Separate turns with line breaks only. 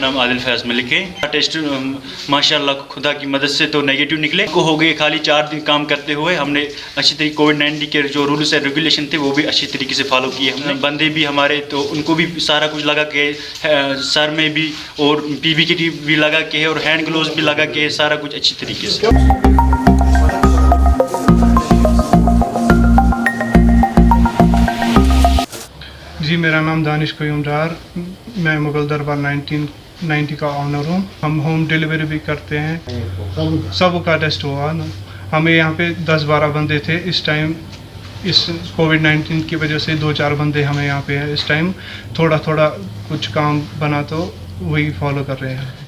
नाम आदिल फैज़ मलिक है। टेस्ट माशाल्लाह खुदा की मदद से तो नेगेटिव निकले को हो गए। खाली 4 दिन काम करते हुए हमने अच्छी तरीके कोविड-19 के जो रूल्स एंड रेगुलेशन थे वो भी अच्छी तरीके से फॉलो किए हमने। बंदे भी हमारे तो उनको भी सारा कुछ लगा के सर में भी और पीपीई भी लगा के है और हैंड ग्लोव्स भी लगा के सारा कुछ अच्छी तरीके से।
जी, मेरा नाम दानिश क़य्यूम डार, मैं मुगल दरबार 1990 का ऑनर हूँ। हम होम डिलीवरी भी करते हैं। सबका टेस्ट हुआ ना। हमें यहाँ पे 10-12 बंदे थे इस टाइम। इस कोविड-19 की वजह से 2-4 बंदे हमें यहाँ पे हैं इस टाइम। थोड़ा थोड़ा कुछ काम बना तो वही फॉलो कर रहे हैं।